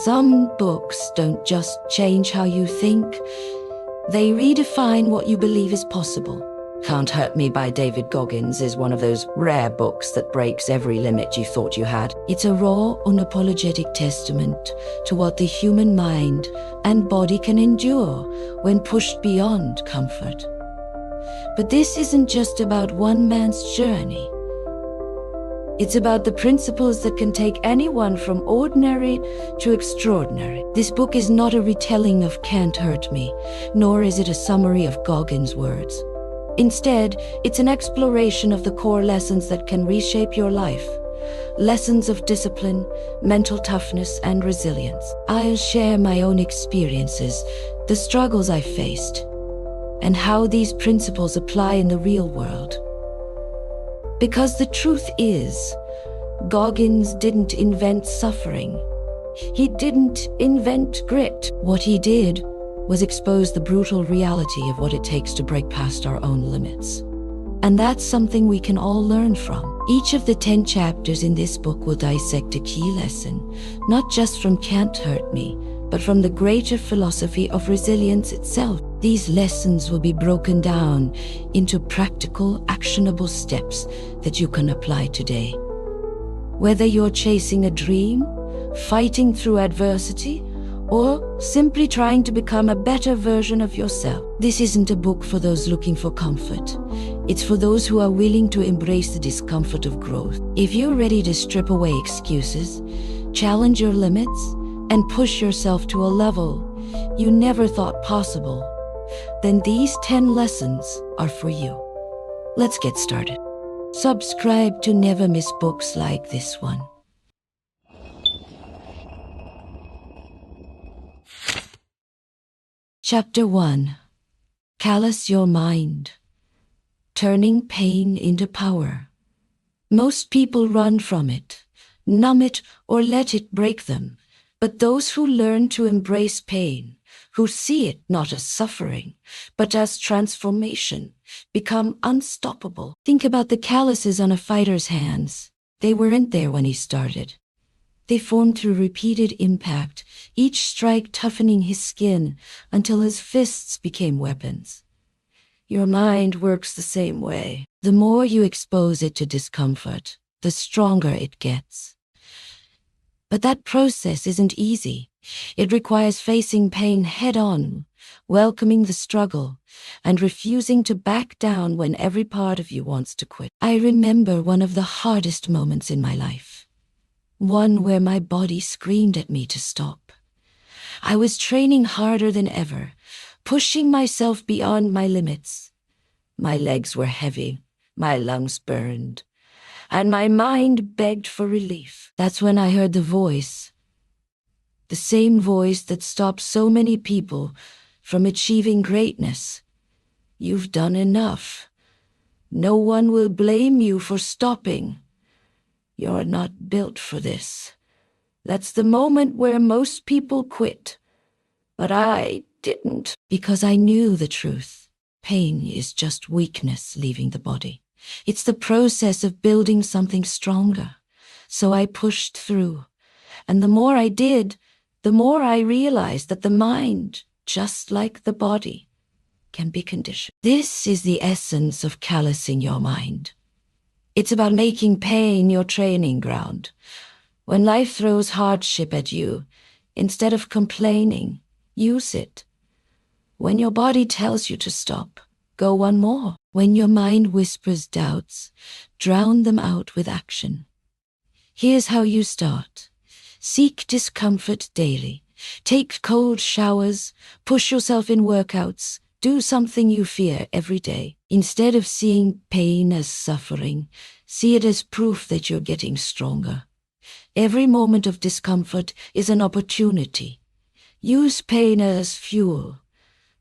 Some books don't just change how you think, they redefine what you believe is possible. Can't Hurt Me by David Goggins is one of those rare books that breaks every limit you thought you had. It's a raw, unapologetic testament to what the human mind and body can endure when pushed beyond comfort. But this isn't just about one man's journey. It's about the principles that can take anyone from ordinary to extraordinary. This book is not a retelling of Can't Hurt Me, nor is it a summary of Goggins' words. Instead, it's an exploration of the core lessons that can reshape your life. Lessons of discipline, mental toughness, and resilience. I'll share my own experiences, the struggles I faced, and how these principles apply in the real world. Because the truth is, Goggins didn't invent suffering. He didn't invent grit. What he did was expose the brutal reality of what it takes to break past our own limits. And that's something we can all learn from. Each of the 10 chapters in this book will dissect a key lesson, not just from Can't Hurt Me, but from the greater philosophy of resilience itself. These lessons will be broken down into practical, actionable steps that you can apply today. Whether you're chasing a dream, fighting through adversity, or simply trying to become a better version of yourself, this isn't a book for those looking for comfort. It's for those who are willing to embrace the discomfort of growth. If you're ready to strip away excuses, challenge your limits, and push yourself to a level you never thought possible, then these 10 lessons are for you. Let's get started. Subscribe to never miss books like this one. Chapter 1. Callous Your Mind. Turning Pain into Power. Most people run from it, numb it, or let it break them. But those who learn to embrace pain, who see it not as suffering, but as transformation, become unstoppable. Think about the calluses on a fighter's hands. They weren't there when he started. They formed through repeated impact, each strike toughening his skin until his fists became weapons. Your mind works the same way. The more you expose it to discomfort, the stronger it gets. But that process isn't easy. It requires facing pain head-on, welcoming the struggle, and refusing to back down when every part of you wants to quit. I remember one of the hardest moments in my life. One where my body screamed at me to stop. I was training harder than ever, pushing myself beyond my limits. My legs were heavy, my lungs burned, and my mind begged for relief. That's when I heard the voice. The same voice that stopped so many people from achieving greatness. You've done enough. No one will blame you for stopping. You're not built for this. That's the moment where most people quit. But I didn't. Because I knew the truth. Pain is just weakness leaving the body. It's the process of building something stronger. So I pushed through. And the more I did, the more I realized that the mind, just like the body, can be conditioned. This is the essence of callousing your mind. It's about making pain your training ground. When life throws hardship at you, instead of complaining, use it. When your body tells you to stop, go one more. When your mind whispers doubts, drown them out with action. Here's how you start. Seek discomfort daily. Take cold showers. Push yourself in workouts. Do something you fear every day. Instead of seeing pain as suffering, see it as proof that you're getting stronger. Every moment of discomfort is an opportunity. Use pain as fuel.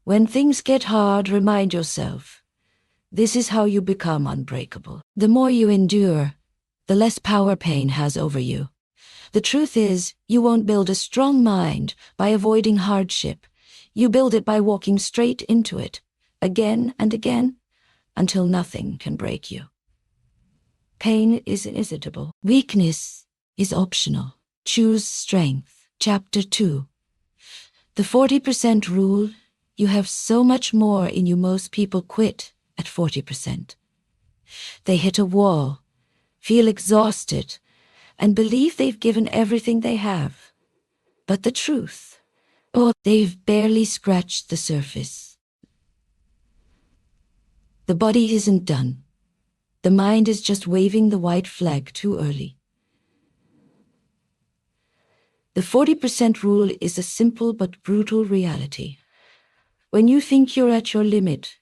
When things get hard, remind yourself, this is how you become unbreakable. The more you endure, the less power pain has over you. The truth is, you won't build a strong mind by avoiding hardship. You build it by walking straight into it, again and again, until nothing can break you. Pain is inevitable. Weakness is optional. Choose strength. Chapter 2. The 40% rule. You have so much more in you. Most people quit at 40%. They hit a wall, feel exhausted, and believe they've given everything they have. But the truth, they've barely scratched the surface. The body isn't done. The mind is just waving the white flag too early. The 40% rule is a simple but brutal reality. When you think you're at your limit,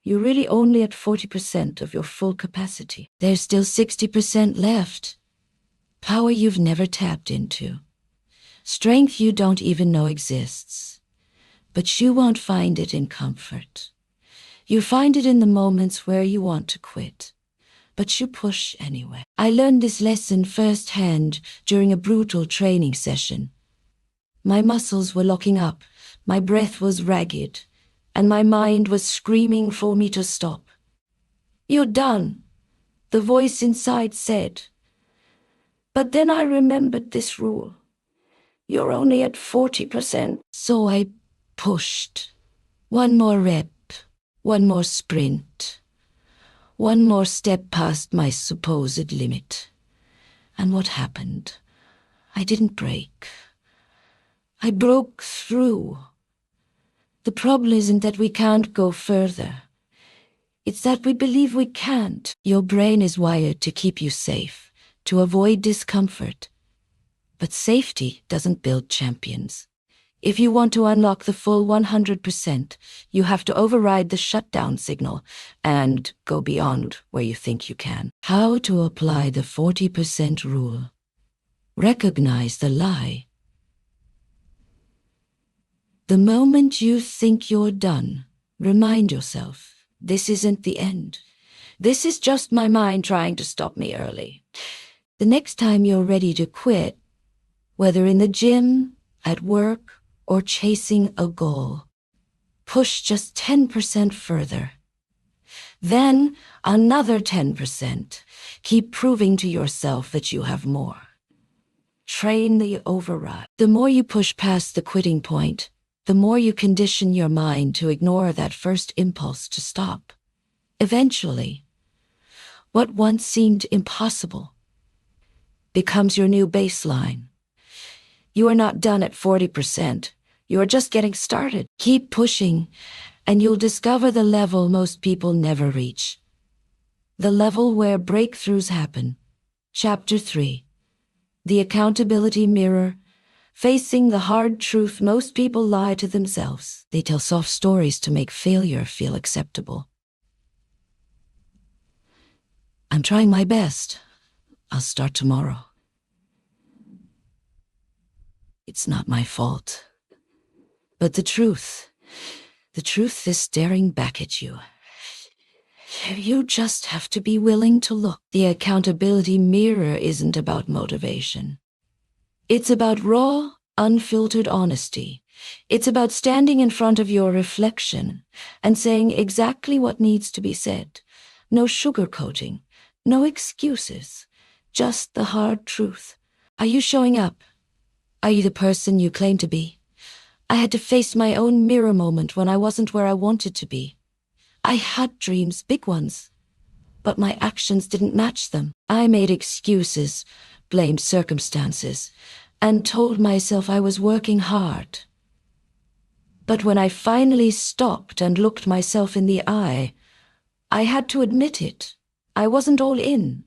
you're really only at 40% of your full capacity. There's still 60% left. Power you've never tapped into. Strength you don't even know exists. But you won't find it in comfort. You find it in the moments where you want to quit. But you push anyway. I learned this lesson firsthand during a brutal training session. My muscles were locking up, my breath was ragged, and my mind was screaming for me to stop. "You're done," the voice inside said. But then I remembered this rule. You're only at 40%. So I pushed. One more rep, one more sprint. One more step past my supposed limit. And what happened? I didn't break. I broke through. The problem isn't that we can't go further. It's that we believe we can't. Your brain is wired to keep you safe, to avoid discomfort. But safety doesn't build champions. If you want to unlock the full 100%, you have to override the shutdown signal and go beyond where you think you can. How to apply the 40% rule. Recognize the lie. The moment you think you're done, remind yourself, this isn't the end. This is just my mind trying to stop me early. The next time you're ready to quit, whether in the gym, at work, or chasing a goal, push just 10% further. Then another 10%. Keep proving to yourself that you have more. Train the override. The more you push past the quitting point, the more you condition your mind to ignore that first impulse to stop. Eventually, what once seemed impossible becomes your new baseline. You are not done at 40%. You are just getting started. Keep pushing, and you'll discover the level most people never reach. The level where breakthroughs happen. Chapter 3. The accountability mirror. Facing the hard truth, most people lie to themselves. They tell soft stories to make failure feel acceptable. I'm trying my best. I'll start tomorrow. It's not my fault. But the truth is staring back at you. You just have to be willing to look. The accountability mirror isn't about motivation. It's about raw, unfiltered honesty. It's about standing in front of your reflection and saying exactly what needs to be said. No sugarcoating, no excuses, just the hard truth. Are you showing up? Are you the person you claim to be? I had to face my own mirror moment when I wasn't where I wanted to be. I had dreams, big ones, but my actions didn't match them. I made excuses, blamed circumstances, and told myself I was working hard. But when I finally stopped and looked myself in the eye, I had to admit it. I wasn't all in.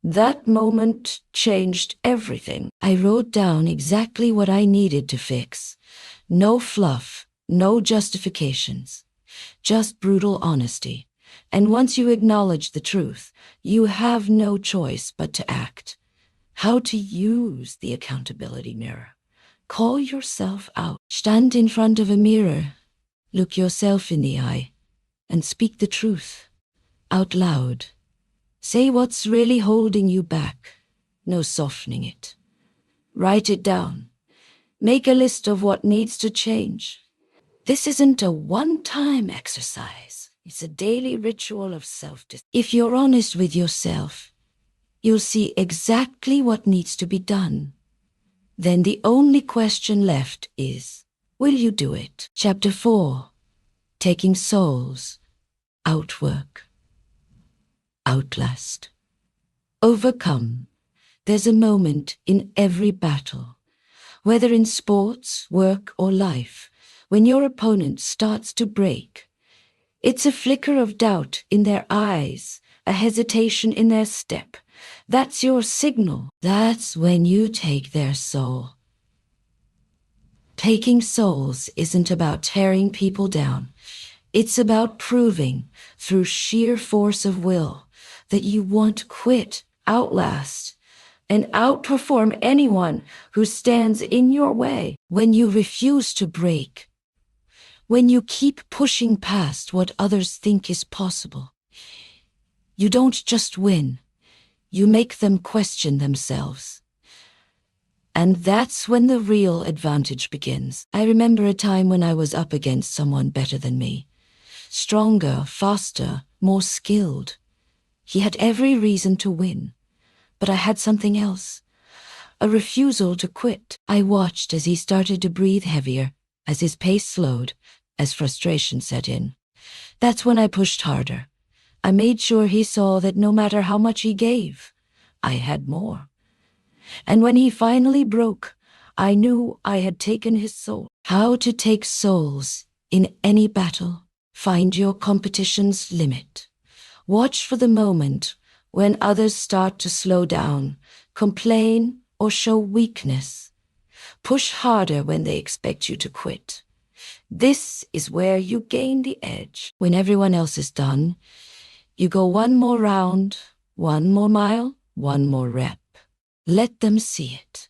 That moment changed everything. I wrote down exactly what I needed to fix. No fluff, no justifications, just brutal honesty. And once you acknowledge the truth, you have no choice but to act. How to use the accountability mirror. Call yourself out. Stand in front of a mirror, look yourself in the eye, and speak the truth out loud. Say what's really holding you back. No softening it. Write it down. Make a list of what needs to change. This isn't a one-time exercise. It's a daily ritual of self-discipline. If you're honest with yourself, you'll see exactly what needs to be done. then the only question left is, will you do it? Chapter 4. Taking souls. Outwork. Outlast. Overcome. There's a moment in every battle, whether in sports, work, or life, when your opponent starts to break. It's a flicker of doubt in their eyes, a hesitation in their step. That's your signal. That's when you take their soul. Taking souls isn't about tearing people down. It's about proving, through sheer force of will, that you won't quit, outlast, and outperform anyone who stands in your way. When you refuse to break, when you keep pushing past what others think is possible, you don't just win, you make them question themselves. And that's when the real advantage begins. I remember a time when I was up against someone better than me. Stronger, faster, more skilled. He had every reason to win. But I had something else. A refusal to quit. I watched as he started to breathe heavier, as his pace slowed, as frustration set in. That's when I pushed harder. I made sure he saw that no matter how much he gave, I had more. And when he finally broke, I knew I had taken his soul. How to take souls in any battle. Find your competition's limit. Watch for the moment when others start to slow down, complain, or show weakness. Push harder when they expect you to quit. This is where you gain the edge. When everyone else is done, you go one more round, one more mile, one more rep. Let them see it.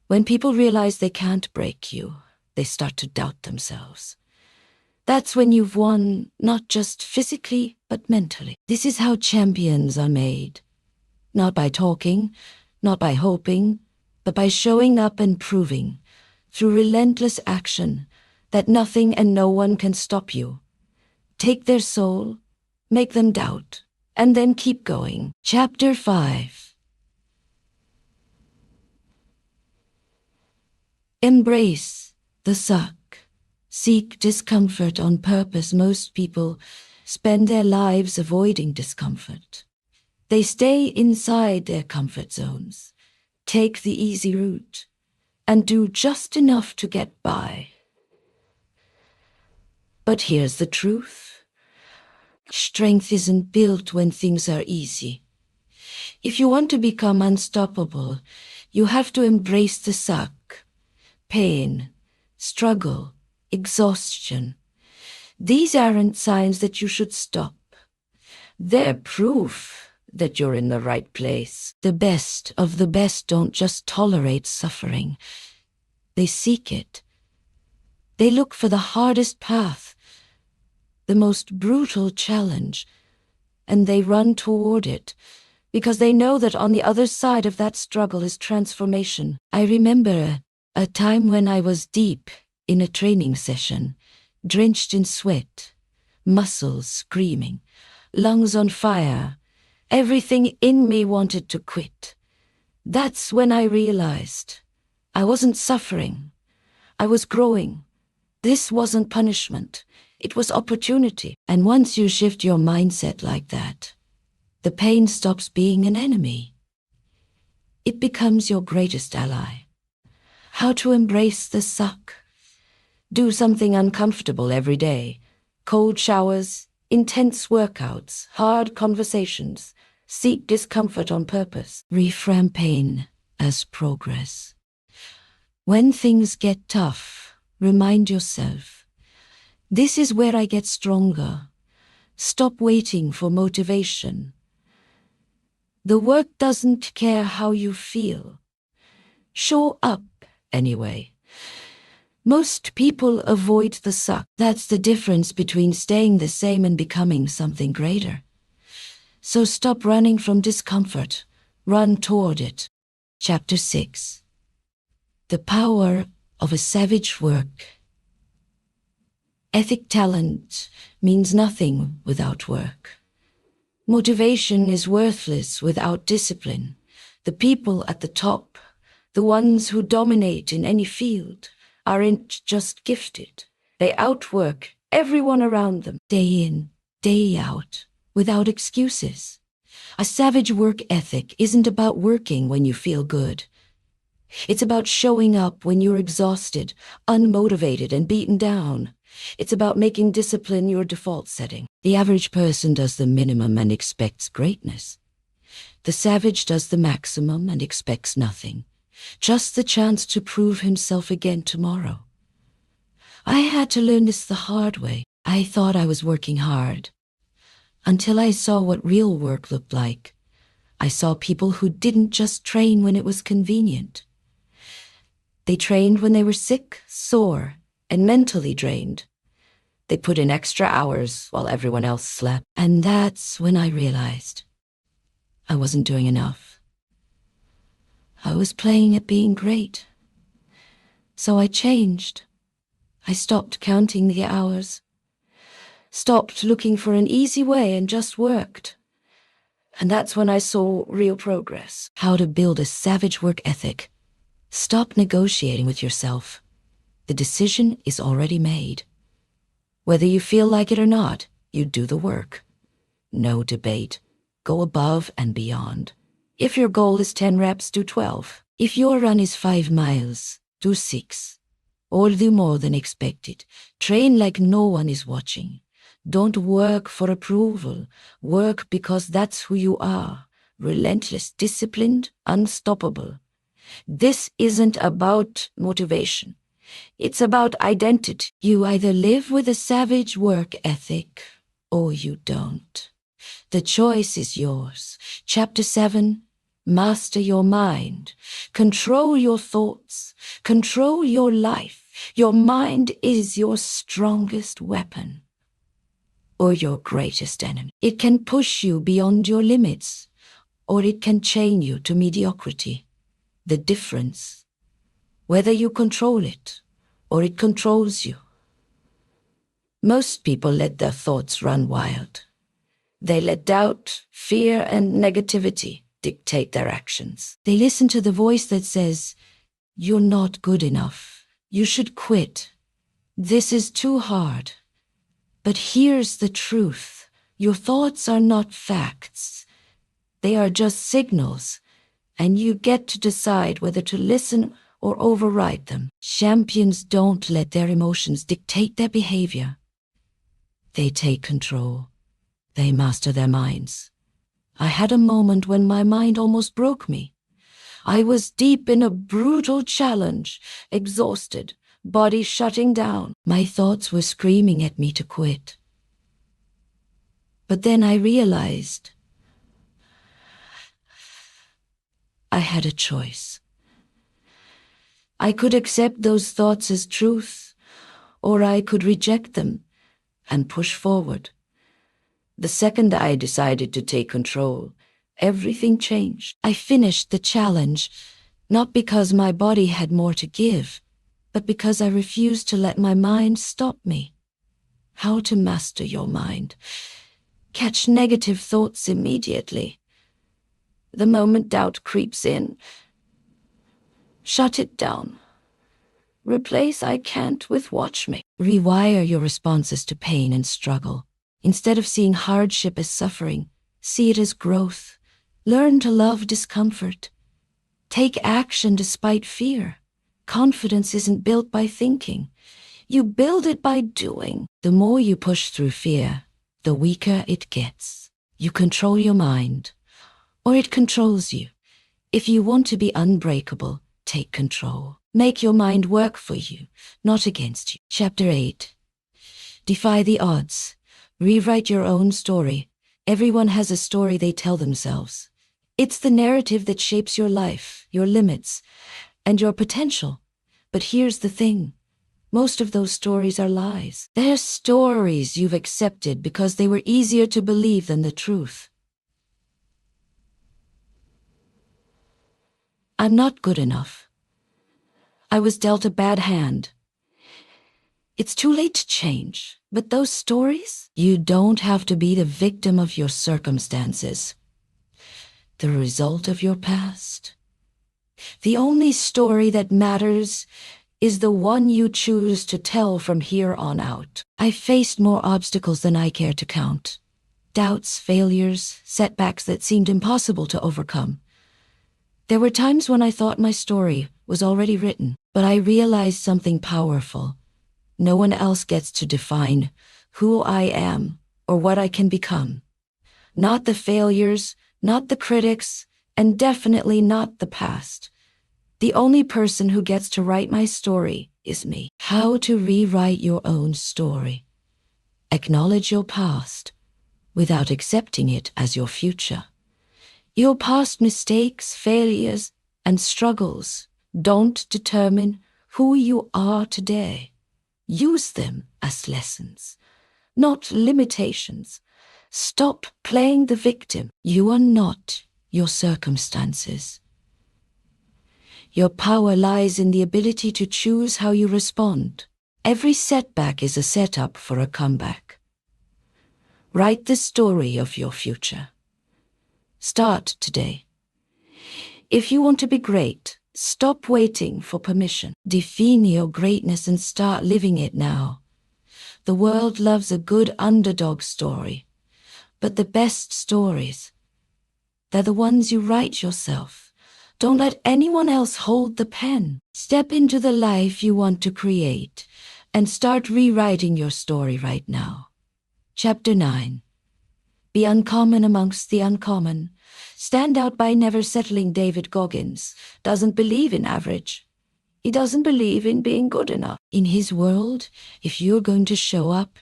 When people realize they can't break you, they start to doubt themselves. That's when you've won, not just physically, but mentally. This is how champions are made. Not by talking, not by hoping, but by showing up and proving, through relentless action, that nothing and no one can stop you. Take their soul, make them doubt, and then keep going. Chapter 5. Embrace the suck. Seek discomfort on purpose. Most people spend their lives avoiding discomfort. They stay inside their comfort zones, take the easy route, and do just enough to get by. But here's the truth. Strength isn't built when things are easy. If you want to become unstoppable, you have to embrace the suck. Pain, struggle, exhaustion. These aren't signs that you should stop. They're proof that you're in the right place. The best of the best don't just tolerate suffering. They seek it. They look for the hardest path, the most brutal challenge, and they run toward it because they know that on the other side of that struggle is transformation. I remember a time when I was deep in a training session, drenched in sweat, muscles screaming, lungs on fire. Everything in me wanted to quit. That's when I realized I wasn't suffering. I was growing. This wasn't punishment. It was opportunity. And once you shift your mindset like that, the pain stops being an enemy. It becomes your greatest ally. How to embrace the suck. Do something uncomfortable every day. Cold showers, intense workouts, hard conversations. Seek discomfort on purpose. Reframe pain as progress. When things get tough, remind yourself, this is where I get stronger. Stop waiting for motivation. The work doesn't care how you feel. Show up anyway. Most people avoid the suck. That's the difference between staying the same and becoming something greater. So stop running from discomfort. Run toward it. Chapter 6. The power of a savage work. Ethic talent means nothing without work. Motivation is worthless without discipline. The people at the top, The ones who dominate in any field aren't just gifted. They outwork everyone around them, day in, day out, without excuses. A savage work ethic isn't about working when you feel good. It's about showing up when you're exhausted, unmotivated, and beaten down. It's about making discipline your default setting. The average person does the minimum and expects greatness. The savage does the maximum and expects nothing, just the chance to prove himself again tomorrow. I had to learn this the hard way. I thought I was working hard, until I saw what real work looked like. I saw people who didn't just train when it was convenient. They trained when they were sick, sore, and mentally drained. They put in extra hours while everyone else slept. And that's when I realized I wasn't doing enough. I was playing at being great. So I changed. I stopped counting the hours, stopped looking for an easy way, and just worked. And that's when I saw real progress. How to build a savage work ethic. Stop negotiating with yourself. The decision is already made. Whether you feel like it or not, you do the work. No debate. Go above and beyond. If your goal is 10 reps, do 12. If your run is 5 miles, do 6. Or do more than expected. Train like no one is watching. Don't work for approval. Work because that's who you are. Relentless, disciplined, unstoppable. This isn't about motivation. It's about identity. You either live with a savage work ethic or you don't. The choice is yours. Chapter 7, Master your mind. Control your thoughts. Control your life. Your mind is your strongest weapon or your greatest enemy. It can push you beyond your limits, or it can chain you to mediocrity. The difference, whether you control it or it controls you. Most people let their thoughts run wild. They let doubt, fear, and negativity dictate their actions. They listen to the voice that says, "You're not good enough. You should quit. This is too hard." But here's the truth. Your thoughts are not facts. They are just signals, and you get to decide whether to listen or override them. Champions don't let their emotions dictate their behavior. They take control. They master their minds. I had a moment when my mind almost broke me. I was deep in a brutal challenge, exhausted, body shutting down. My thoughts were screaming at me to quit. But then I realized I had a choice. I could accept those thoughts as truth, or I could reject them and push forward. The second I decided to take control, everything changed. I finished the challenge, not because my body had more to give, but because I refused to let my mind stop me. How to master your mind. Catch negative thoughts immediately. The moment doubt creeps in, shut it down. Replace "I can't" with "watch me." Rewire your responses to pain and struggle. Instead of seeing hardship as suffering, see it as growth. Learn to love discomfort. Take action despite fear. Confidence isn't built by thinking. You build it by doing. The more you push through fear, the weaker it gets. You control your mind, or it controls you. If you want to be unbreakable, take control. Make your mind work for you, not against you. Chapter 8. Defy the odds. Rewrite your own story. Everyone has a story they tell themselves. It's the narrative that shapes your life, your limits, and your potential. But here's the thing. Most of those stories are lies. They're stories you've accepted because they were easier to believe than the truth. I'm not good enough. I was dealt a bad hand. It's too late to change. But those stories? You don't have to be the victim of your circumstances. The result of your past. The only story that matters is the one you choose to tell from here on out. I faced more obstacles than I care to count. Doubts, failures, setbacks that seemed impossible to overcome. There were times when I thought my story was already written, but I realized something powerful. No one else gets to define who I am or what I can become. Not the failures, not the critics, and definitely not the past. The only person who gets to write my story is me. How to rewrite your own story. Acknowledge your past without accepting it as your future. Your past mistakes, failures, and struggles don't determine who you are today. Use them as lessons, not limitations. Stop playing the victim. You are not your circumstances. Your power lies in the ability to choose how you respond. Every setback is a setup for a comeback. Write the story of your future. Start today. If you want to be great, stop waiting for permission. Define your greatness and start living it now. The world loves a good underdog story, but the best stories, they're the ones you write yourself. Don't let anyone else hold the pen. Step into the life you want to create and start rewriting your story right now. Chapter 9. Be uncommon amongst the uncommon. Stand out by never settling. David Goggins doesn't believe in average. He doesn't believe in being good enough. In his world, if you're going to show up,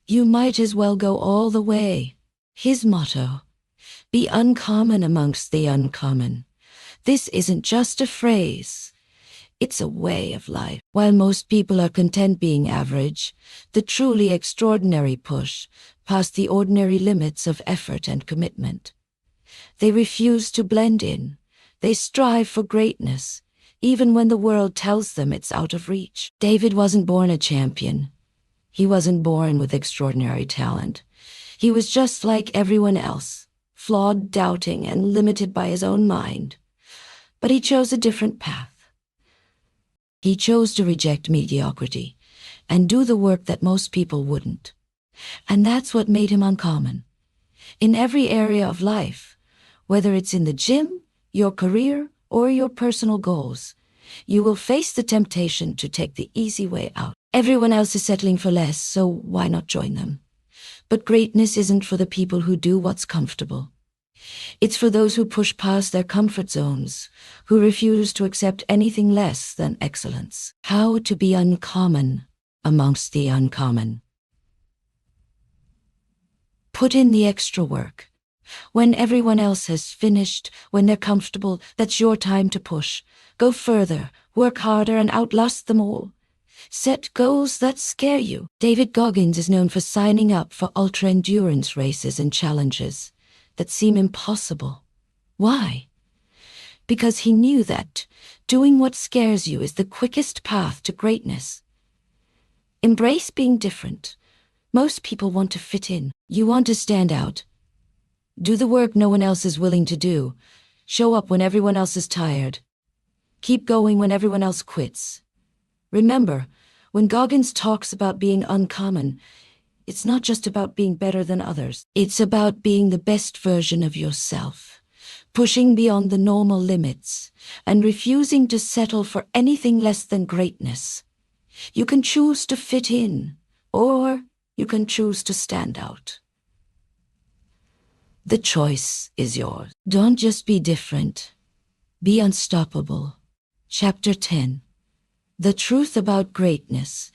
you might as well go all the way. His motto, be uncommon amongst the uncommon. This isn't just a phrase. It's a way of life. While most people are content being average, the truly extraordinary push past the ordinary limits of effort and commitment. They refuse to blend in. They strive for greatness, even when the world tells them it's out of reach. David wasn't born a champion. He wasn't born with extraordinary talent. He was just like everyone else, flawed, doubting, and limited by his own mind. But he chose a different path. He chose to reject mediocrity and do the work that most people wouldn't. And that's what made him uncommon. In every area of life, whether it's in the gym, your career, or your personal goals, you will face the temptation to take the easy way out. Everyone else is settling for less, so why not join them? But greatness isn't for the people who do what's comfortable. It's for those who push past their comfort zones, who refuse to accept anything less than excellence. How to be uncommon amongst the uncommon. Put in the extra work. When everyone else has finished, when they're comfortable, that's your time to push. Go further, work harder, and outlast them all. Set goals that scare you. David Goggins is known for signing up for ultra-endurance races and challenges that seem impossible. Why? Because he knew that doing what scares you is the quickest path to greatness. Embrace being different. Most people want to fit in. You want to stand out. Do the work no one else is willing to do. Show up when everyone else is tired. Keep going when everyone else quits. Remember, when Goggins talks about being uncommon, it's not just about being better than others. It's about being the best version of yourself, pushing beyond the normal limits, and refusing to settle for anything less than greatness. You can choose to fit in, or you can choose to stand out. The choice is yours. Don't just be different. Be unstoppable. Chapter 10. The truth about greatness.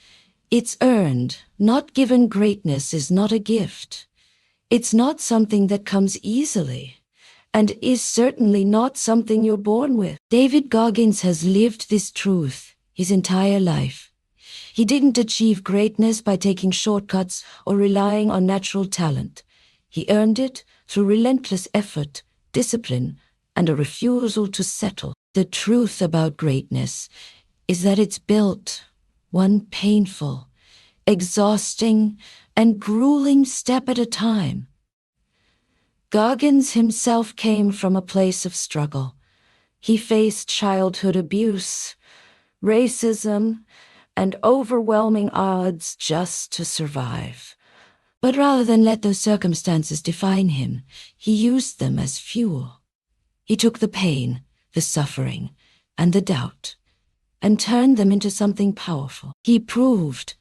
It's earned, not given. Greatness is not a gift. It's not something that comes easily, and is certainly not something you're born with. David Goggins has lived this truth his entire life. He didn't achieve greatness by taking shortcuts or relying on natural talent. He earned it through relentless effort, discipline, and a refusal to settle. The truth about greatness is that it's built one painful, exhausting, and grueling step at a time. Goggins himself came from a place of struggle. He faced childhood abuse, racism, and overwhelming odds just to survive. But rather than let those circumstances define him, he used them as fuel. He took the pain, the suffering, and the doubt, and turned them into something powerful. He proved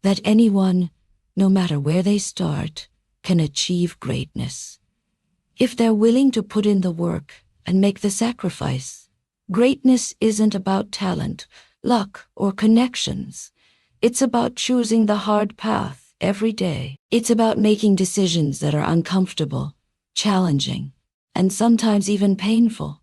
that anyone, no matter where they start, can achieve greatness, if they're willing to put in the work and make the sacrifice. Greatness isn't about talent, luck, or connections. It's about choosing the hard path every day. It's about making decisions that are uncomfortable, challenging, and sometimes even painful.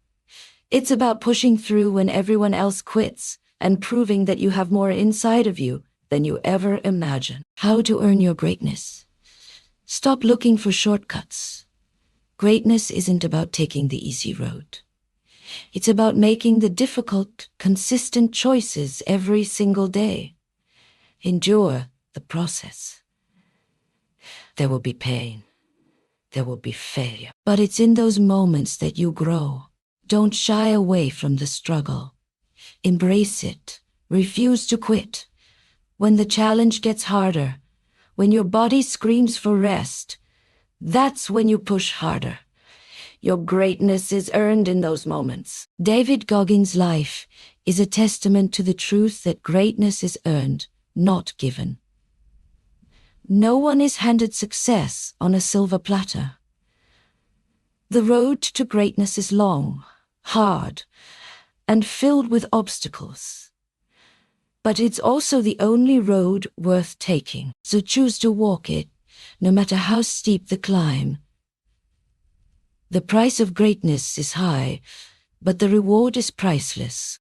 It's about pushing through when everyone else quits and proving that you have more inside of you than you ever imagined. How to earn your greatness. Stop looking for shortcuts. Greatness isn't about taking the easy road. It's about making the difficult, consistent choices every single day. Endure the process. There will be pain. There will be failure. But it's in those moments that you grow. Don't shy away from the struggle. Embrace it. Refuse to quit. When the challenge gets harder, when your body screams for rest, that's when you push harder. Your greatness is earned in those moments. David Goggins' life is a testament to the truth that greatness is earned, not given. No one is handed success on a silver platter. The road to greatness is long, hard, and filled with obstacles. But it's also the only road worth taking. So choose to walk it, no matter how steep the climb. The price of greatness is high, but the reward is priceless.